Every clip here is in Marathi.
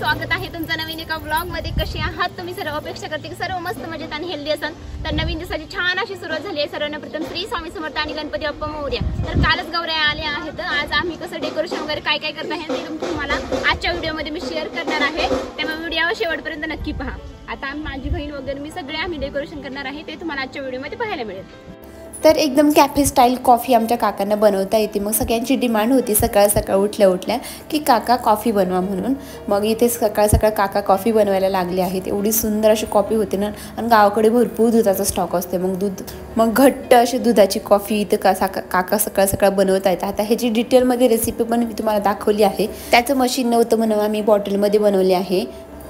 स्वागत आहे तुमचं नवीन एका व्लॉग मध्ये। कशी आहात तुम्ही सर्व? अपेक्षा करते की सर्व मस्त मजेत आणि हेल्दी असाल। तर नवीन दिवसाची छान अशी सुरुवात झाली आहे। सर्वांना प्रथम श्री स्वामी समर्थ आणि गणपती बाप्पा मोरया। तर कालच गौऱ्या आल्या आहेत। आज आम्ही कसं डेकोरेशन वगैरे काय काय करत आहे ते तुम्हाला आजच्या व्हिडिओमध्ये मी शेअर करणार आहे, त्यामुळे व्हिडिओ शेवटपर्यंत नक्की पहा। आता माझी बहीण वगैरे मी सगळे आम्ही डेकोरेशन करणार आहे, ते तुम्हाला आजच्या व्हिडिओमध्ये पाहायला मिळेल। तर एकदम कॅफे स्टाईल कॉफी आमच्या काकांना बनवता येते। मग सगळ्यांची डिमांड होती सकाळ सकाळ उठल्या की काका कॉफी बनवा म्हणून। मग इथे सकाळ सकाळ काका कॉफी बनवायला लागले आहेत। एवढी सुंदर अशी कॉफी होते ना, आणि गावाकडे भरपूर दुधाचा स्टॉक असते। मग घट्ट अशी दुधाची कॉफी इथे काका सकाळ सकाळ बनवता येतात। आता ह्याची डिटेलमध्ये रेसिपी पण मी तुम्हाला दाखवली आहे। त्याचं मशीन नव्हतं म्हणून आम्ही बॉटलमध्ये बनवले आहे,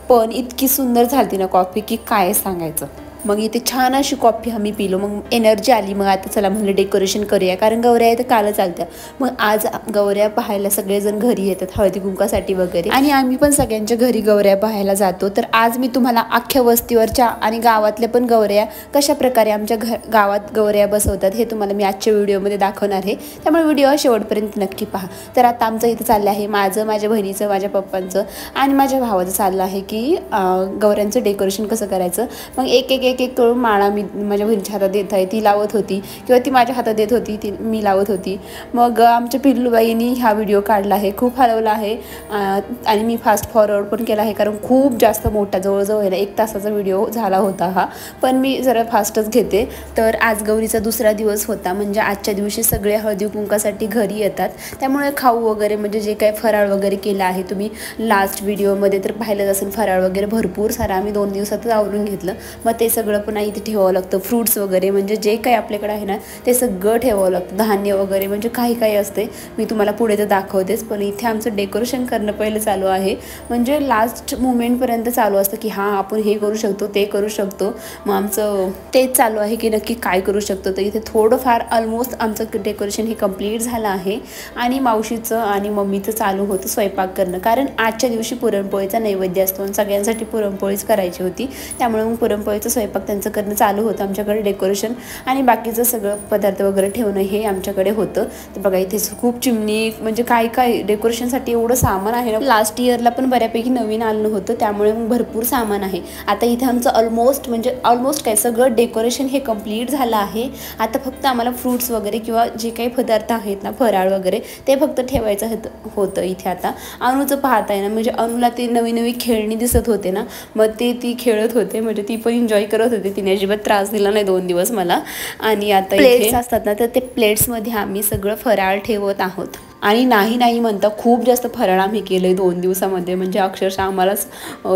पण इतकी सुंदर झाली ना कॉफी की काय सांगायचं। मग इथे छान अशी कॉफी आम्ही पिलो। मग एनर्जी आली। मग आता चला म्हणलं डेकोरेशन करूया, कारण गौऱ्या तर कालच चालत्या। मग आज गौऱ्या पाहायला सगळेजण घरी येतात हळदी कुंकासाठी वगैरे, आणि आम्ही पण सगळ्यांच्या घरी गौऱ्या पाहायला जातो। तर आज मी तुम्हाला अख्ख्या वस्तीवरच्या आणि गावातल्या पण गौऱ्या कशा प्रकारे आमच्या गावात गौऱ्या बसवतात हे तुम्हाला मी आजच्या व्हिडिओमध्ये दाखवणार आहे, त्यामुळे व्हिडिओ शेवटपर्यंत नक्की पहा। तर आता आमचं इथं चाललं आहे माझं, माझ्या बहिणीचं, माझ्या पप्पांचं आणि माझ्या भावाचं चाललं आहे की गौऱ्यांचं डेकोरेशन कसं करायचं। मग एक करून माळा मी माझ्या बहिणीच्या हातात देत आहे, ती लावत होती, किंवा ती माझ्या हातात देत होती, ती मी लावत होती। मग आमच्या पिल्लूबाईंनी हा व्हिडिओ काढला आहे, खूप हलवला आहे आणि मी फास्ट फॉरवर्ड पण केला आहे, कारण खूप जास्त मोठा जवळजवळ आहे ना 1 तासाचा व्हिडिओ झाला होता हा, पण मी जरा फास्टच घेते। तर आज गौरीचा दुसरा दिवस होता, म्हणजे आजच्या दिवशी सगळे हळदी कुंकासाठी घरी येतात, त्यामुळे खाऊ वगैरे म्हणजे जे काही फराळ वगैरे केला आहे तुम्ही लास्ट व्हिडिओमध्ये तर पाहिलंच असेल, फराळ वगैरे भरपूर सारा आम्ही 2 दिवसातच आवरून घेतलं। मग ते सगळं पण इथे ठेवावं लागतं, फ्रूट्स वगैरे म्हणजे जे काही आपल्याकडे आहे ना ते सगळं ठेवावं लागतं, धान्य वगैरे म्हणजे काही असते, मी तुम्हाला पुढे तर दाखवतेच। पण इथे आमचं डेकोरेशन करणं पहिलं चालू आहे, म्हणजे लास्ट मुमेंटपर्यंत चालू असतं की हां आपण हे करू शकतो, ते करू शकतो। मग आमचं तेच चालू आहे की नक्की काय करू शकतो। तर इथे थोडंफार ऑलमोस्ट आमचं डेकोरेशन हे कंप्लीट झालं आहे, आणि मावशीचं आणि मम्मीचं चालू होतं स्वयंपाक करणं, कारण आजच्या दिवशी पुरणपोळीचा नैवेद्य असतो आणि सगळ्यांसाठी पुरणपोळीच करायची होती, त्यामुळे मग पुरणपोळीचं स्वयंपाक त्यांचं करणं चालू होतं। आमच्याकडे डेकोरेशन आणि बाकीचं सगळं पदार्थ वगैरे ठेवणं हे आमच्याकडे होतं। तर बघा इथे खूप चिमणी म्हणजे काय डेकोरेशनसाठी एवढं सामान आहे ना, लास्ट इयरला पण बऱ्यापैकी नवीन आलं होतं, त्यामुळे मग भरपूर सामान आहे। आता इथे आमचं ऑलमोस्ट काय सगळं डेकोरेशन हे कंप्लीट झालं आहे। आता फक्त आम्हाला फ्रूट्स वगैरे किंवा जे काही पदार्थ आहेत ना फराळ वगैरे ते फक्त ठेवायचं होतं इथे। आता अनुचं पाहताय ना, म्हणजे अनुला ते नवी खेळणी दिसत होते ना, मग ती खेळत होते, म्हणजे ती पण एन्जॉय करत होते, तिने अजिबात त्रास दिला नाही 2 दिवस मला। आणि आता प्लेट्स असतात ना, तर ते प्लेट्समध्ये आम्ही सगळं फराळ ठेवत आहोत, आणि नाही म्हणता खूप जास्त फराळ आम्ही केलं 2 दिवसामध्ये, म्हणजे अक्षरशः आम्हालाच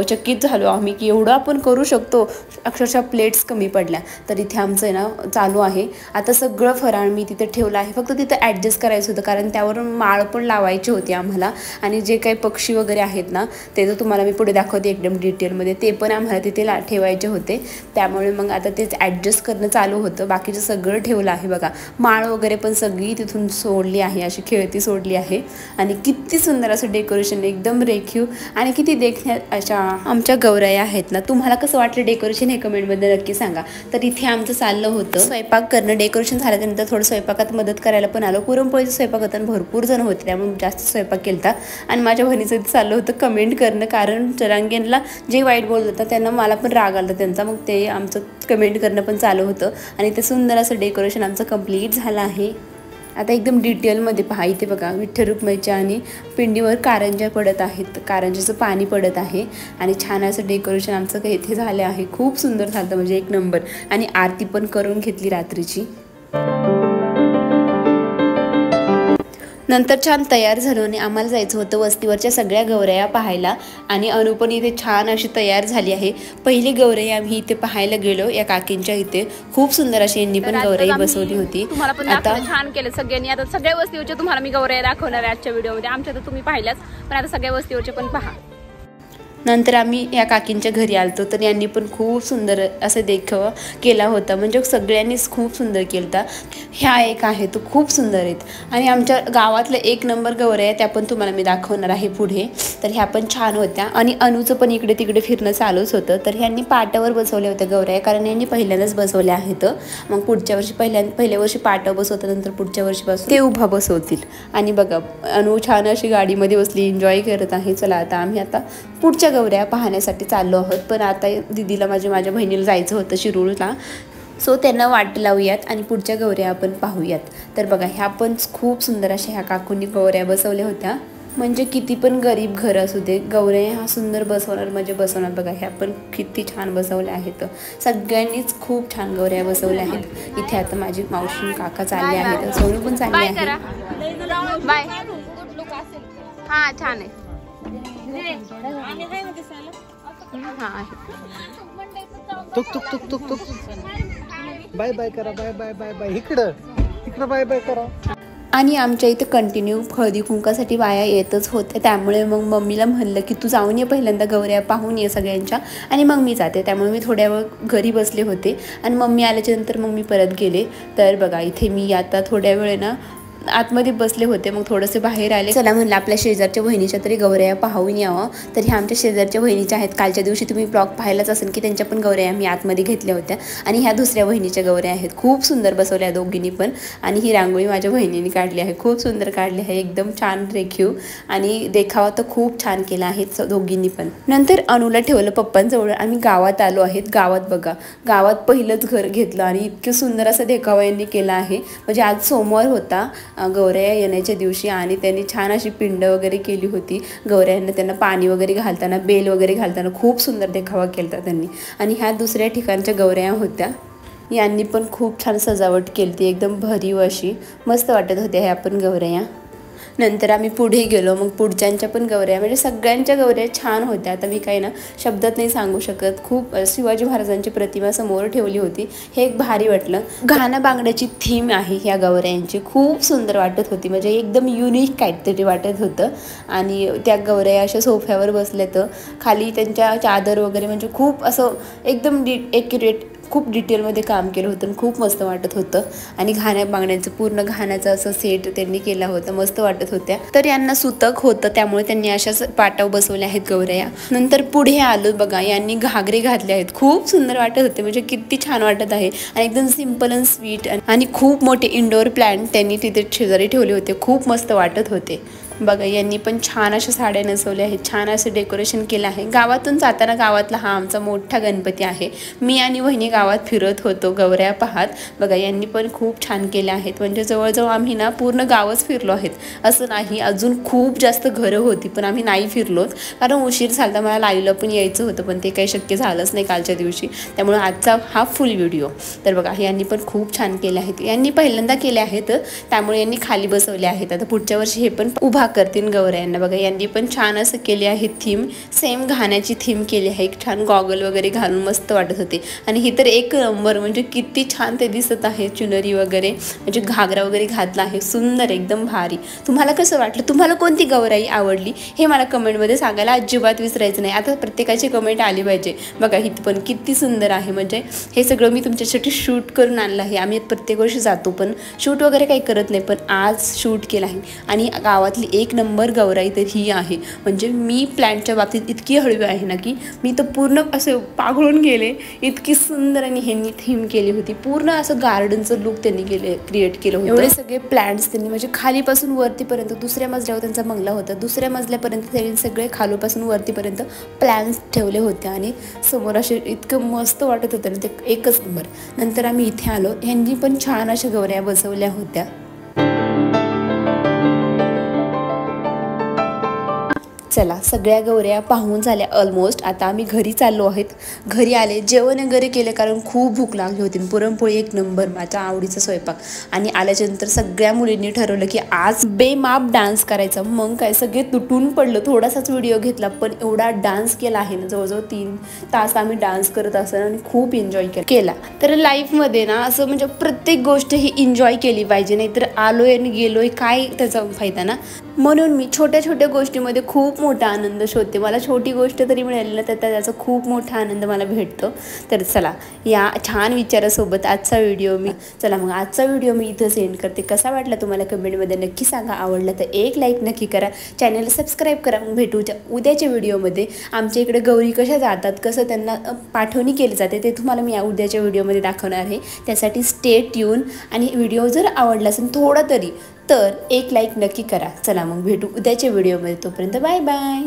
चकित झालो आम्ही की एवढं आपण करू शकतो, अक्षरशः प्लेट्स कमी पडल्या। तर इथे आमचं आहे ना चालू आहे आता सगळं फराळ मी तिथे ठेवलं आहे, फक्त तिथं ॲडजस्ट करायचं होतं, कारण त्यावर माळ पण लावायची होती आम्हाला, आणि जे काही पक्षी वगैरे आहेत ना ते तर तुम्हाला मी पुढे दाखवते एकदम डिटेलमध्ये, ते पण आम्हाला तिथे ठेवायचे होते, त्यामुळे मग आता तेच ॲडजस्ट करणं चालू होतं। बाकीचं सगळं ठेवलं आहे बघा, माळ वगैरे पण सगळी तिथून सोडली आहे, अशी खेळती सोडली आहे, आणि किती सुंदर असं डेकोरेशन एकदम रेखीव आणि किती देखण्यात अशा आमच्या गौऱ्या आहेत ना। तुम्हाला कसं वाटलं डेकोरेशन हे कमेंटमध्ये नक्की सांगा। तर इथे आमचं चाललं होतं स्वयंपाक करणं, डेकोरेशन झाल्यानंतर थोडं स्वयंपाकात मदत करायला पण आलो। पुरणपोळीचं स्वयंपाक होता आणि भरपूर जण होते, त्यामुळे जास्त स्वयंपाक केला। आणि माझ्या बहिणीचं इथे चाललं होतं कमेंट करणं, कारण जरांगेनला जे वाईट बोलत होतं त्यांना मला पण राग आला त्यांचा, मग ते आमचं कमेंट करणं पण चालू होतं, आणि ते सुंदर असं डेकोरेशन आमचं कंप्लीट झालं आहे। आता एकदम डिटेलमध्ये पहा, इथे बघा विठ्ठल रुक्माईच्या आणि पिंडीवर कारंज्या पडत आहेत, कारंज्याचं पाणी पडत आहे, आणि छान असं डेकोरेशन आमचं इथे झालं आहे, खूप सुंदर झालं म्हणजे 1 नंबर। आणि आरती पण करून घेतली रात्रीची। नंतर छान तयार झालो आणि आम्हाला जायचं होतं वस्तीवरच्या सगळ्या गौऱ्या पाहायला, आणि अनु पण इथे छान अशी तयार झाली आहे। पहिली गौऱ्या आम्ही इथे पाहायला गेलो या काकींच्या इथे, खूप सुंदर अशी यांनी पण गौऱ्या बसवली होती। तुम्हाला पण आता छान केलं सगळ्यांनी। आता सगळ्या वस्तीवरच्या तुम्हाला मी गौऱ्या दाखवणार आहे आजच्या व्हिडिओमध्ये, आमच्या तर तुम्ही पाहिल्याच, पण आता सगळ्या वस्तीवरच्या पण पहा। नंतर आम्ही या काकींच्या घरी आलतो, तर यांनी पण खूप सुंदर असं देखावा केला होता, म्हणजे सगळ्यांनीच खूप सुंदर केलता। ह्या एक आहे तो खूप सुंदर आहेत, आणि आमच्या गावातल्या 1 नंबर गौऱ्या आहे, त्या पण तुम्हाला मी दाखवणार आहे पुढे। तर ह्या पण छान होत्या, आणि अनुचं पण इकडे तिकडे फिरणं चालूच होतं। तर ह्यांनी पाटावर बसवल्या होत्या गौऱ्या, कारण यांनी पहिल्यांदाच बसवल्या आहेत। मग पुढच्या वर्षी पहिल्या वर्षी पाटावर बसवतात, नंतर पुढच्या वर्षीपासून ते उभा बसवतील। आणि बघा अनु छान अशी गाडीमध्ये बसली, एन्जॉय करत आहे। चला आता आम्ही आता पुढच्या गौऱ्या पाहण्यासाठी चाललो आहोत. पण आता दीदीला माझ्या बहिणीला जायचं होतं शिरूरला, सो त्यांना वाट लावूयात आणि पुढच्या गौऱ्या आपण पाहूयात. तर बघा ह्या पण खूप सुंदर अशा ह्या काकूंनी गौऱ्या बसवल्या होत्या. म्हणजे किती पण गरीब घर असू दे, गौऱ्या ह्या सुंदर बसवणार म्हणजे बसवणार. बघा ह्या पण किती छान बसवल्या आहेत. सगळ्यांनीच खूप छान गौऱ्या बसवल्या आहेत. इथे आता माझी मावशी काका चालले आहेत, सोनू पण चालले आहे. बाय. हा छान आहे. तुक तुक तुक तुक तुक बाय बाय करा, बाय बाय बाय बाय. इकडं बाय बाय करा. आणि आमच्या इथे कंटिन्यू हळदी कुंकासाठी बाया येतच होत्या. त्यामुळे मग मम्मीला म्हणलं की तू जाऊन ये पहिल्यांदा गौऱ्या पाहून ये सगळ्यांच्या, आणि मग मी जाते. त्यामुळे मी थोड्या वेळ घरी बसले होते आणि मम्मी आल्याच्या नंतर मग मी परत गेले. तर बघा इथे मी आता थोड्या वेळ ना आतमध्ये बसले होते, मग थोडेसे बाहेर आले. चला म्हणलं आपल्या शेजारच्या बहिणीच्या तरी गौऱ्या पाहून यावं. तर ह्या आमच्या शेजारच्या बहिणीच्या आहेत. कालच्या दिवशी तुम्ही ब्लॉग पाहायलाच असेल की त्यांच्या पण गौऱ्या मी आतमध्ये घेतल्या होत्या. आणि ह्या दुसऱ्या बहिणीच्या गौऱ्या आहेत, खूप सुंदर बसवल्या दोघींनी पण. आणि ही रांगोळी माझ्या बहिणीने काढली आहे, खूप सुंदर काढली आहे, एकदम छान रेखीव. आणि देखावा तर खूप छान केला आहे दोघींनी पण. नंतर अनुला ठेवलं पप्पांजवळ. आम्ही गावात आलो आहेत. गावात बघा, गावात पहिलंच घर घेतलं आणि इतकं सुंदर असा देखावा यांनी केला आहे. म्हणजे आज सोमवार होता गौऱ्या येण्याच्या दिवशी, आणि त्यांनी छान अशी पिंड वगैरे केली होती गौऱ्यांना. त्यांना पाणी वगैरे घालताना, बेल वगैरे घालताना खूप सुंदर देखावा केला त्यांनी. आणि ह्या दुसऱ्या ठिकाणच्या गौऱ्या होत्या, यांनी पण खूप छान सजावट केली ती, एकदम भरीव अशी मस्त वाटत होत्या ह्या पण गौऱ्या. नंतर आम्ही पुढे गेलो, मग पुढच्यांच्या पण गौऱ्या, म्हणजे सगळ्यांच्या गौऱ्या छान होत्या. आता मी काही ना शब्दात नाही सांगू शकत. खूप शिवाजी महाराजांची प्रतिमा समोर ठेवली होती, हे एक भारी वाटलं. घाना बांगड्याची थीम आहे ह्या गौऱ्यांची, खूप सुंदर वाटत होती, म्हणजे एकदम युनिक काहीतरी वाटत होतं. आणि त्या गौऱ्या अशा सोफ्यावर बसल्या, तर खाली त्यांच्या चादर वगैरे म्हणजे खूप असं एकदम एक्युरेट, खूप डिटेलमध्ये काम केलं होतं, खूप मस्त वाटत होतं. आणि घाण्या बांगड्यांचं पूर्ण घाण्याचं असं सेट त्यांनी केला होता, मस्त वाटत होत्या. तर यांना सुतक होतं, त्यामुळे त्यांनी अशाच पाटाव बसवल्या आहेत गौऱ्या. नंतर पुढे आलो बघा, यांनी घागरे घातले आहेत, खूप सुंदर वाटत होते, म्हणजे किती छान वाटत आहे. आणि एकदम सिम्पल अँड स्वीट. आणि खूप मोठे इंडोर प्लांट त्यांनी तिथे शेजारी ठेवले होते, खूप मस्त वाटत होते. बघा यांनी पण छान अशा साड्या नेसवल्या आहेत, छान असं डेकोरेशन केलं आहे. गावातून जाताना, गावातला हा आमचा मोठा गणपती आहे, मी आणि वहिनी गावात फिरत होतो गौऱ्या पाहत. बघा यांनी पण खूप छान केल्या आहेत, म्हणजे जवळजवळ आम्ही ना पूर्ण गावच फिरलो आहेत असं नाही. अजून खूप जास्त घरं होती, पण आम्ही नाही फिरलोत कारण उशीर झाला. मला लाईव्हला पण यायचं होतं, पण ते काही शक्य झालंच नाही कालच्या दिवशी, त्यामुळे आजचा हा फुल व्हिडिओ. तर बघा यांनी पण खूप छान केले आहेत, यांनी पहिल्यांदा केले आहेत, त्यामुळे यांनी खाली बसवले आहेत. आता पुढच्या वर्षी हे पण उभा करतील गौऱ्यांना. बघा यांनी पण छान असं केले आहे थीम, सेम घाण्याची थीम केली आहे, एक छान गॉगल वगैरे घालून मस्त वाटत होते. आणि ही तर एक नंबर, म्हणजे किती छान ते दिसत आहे. चुनरी वगैरे म्हणजे घागरा वगैरे घातला आहे, सुंदर एकदम भारी. तुम्हाला कसं वाटलं, तुम्हाला कोणती गौराई आवडली हे मला कमेंटमध्ये सांगायला अजिबात विसरायचं नाही. आता प्रत्येकाची कमेंट आली पाहिजे. बघा ही पण किती सुंदर आहे, म्हणजे हे सगळं मी तुमच्यासाठी शूट करून आणलं आहे. आम्ही प्रत्येक वर्षी जातो पण शूट वगैरे काही करत नाही, पण आज शूट केलं आहे. आणि गावातली एक नंबर गौराई तर ही आहे. म्हणजे मी प्लॅनच्या बाबतीत इतकी हळवी आहे ना की मी तर पूर्ण असे पागळून गेले, इतकी सुंदर आणि ह्यांनी थीम केली होती. पूर्ण असं गार्डनचं लुक त्यांनी क्रिएट केलं होतं. एवढे सगळे प्लॅन्ट्स त्यांनी, म्हणजे खालीपासून वरतीपर्यंत, दुसऱ्या मजल्यावर त्यांचा बंगला होता, दुसऱ्या मजल्यापर्यंत त्यांनी सगळे खालूपासून वरतीपर्यंत प्लॅन्ट्स ठेवले होते. आणि समोर असे इतकं मस्त वाटत होतं ना ते, एकच नंबर. नंतर आम्ही इथे आलो, ह्यांनी पण छान अशा गौऱ्या बसवल्या होत्या. चला सगळ्या गौऱ्या पाहून झाल्या ऑलमोस्ट. आता आम्ही घरी चाललो आहेत. घरी आले, जेवण वगैरे केले कारण खूप भूक लागली होती. पुरणपोळी एक नंबर, माझ्या आवडीचा स्वयंपाक. आणि आल्याच्यानंतर सगळ्या मुलींनी ठरवलं की आज बेमाप डान्स करायचा. मग काय सगळे तुटून पडलं. थोडासाच व्हिडिओ घेतला पण एवढा डान्स केला आहे ना, जवळजवळ 3 तास आम्ही डान्स करत असताना आणि खूप एन्जॉय केला. तर लाईफमध्ये ना असं म्हणजे प्रत्येक गोष्ट ही एन्जॉय केली पाहिजे, नाहीतर आलोय आणि गेलोय काय त्याचा फायदा ना. म्हणून मी छोट्या छोट्या गोष्टीमध्ये खूप मोठा आनंद शोधते. मला छोटी गोष्ट तरी मिळाली ना तर त्याचा खूप मोठा आनंद मला भेटतो. तर चला या छान विचारासोबत आजचा व्हिडिओ मी इथं सेंड करते. कसा वाटला तुम्हाला कमेंटमध्ये नक्की सांगा. आवडला तर एक लाईक नक्की करा, चॅनलला सबस्क्राईब करा. मग भेटू उद्याच्या व्हिडिओमध्ये. आमच्या इकडे गौरी कशा जातात, कसं त्यांना पाठवणी केली जाते ते तुम्हाला मी उद्याच्या व्हिडिओमध्ये दाखवणार आहे. त्यासाठी स्टे ट्यून. आणि व्हिडिओ जर आवडला असेल थोडा तरी तर एक लाईक नक्की करा. चला मग भेटू उद्याच्या व्हिडिओमध्ये. तोपर्यंत बाय बाय.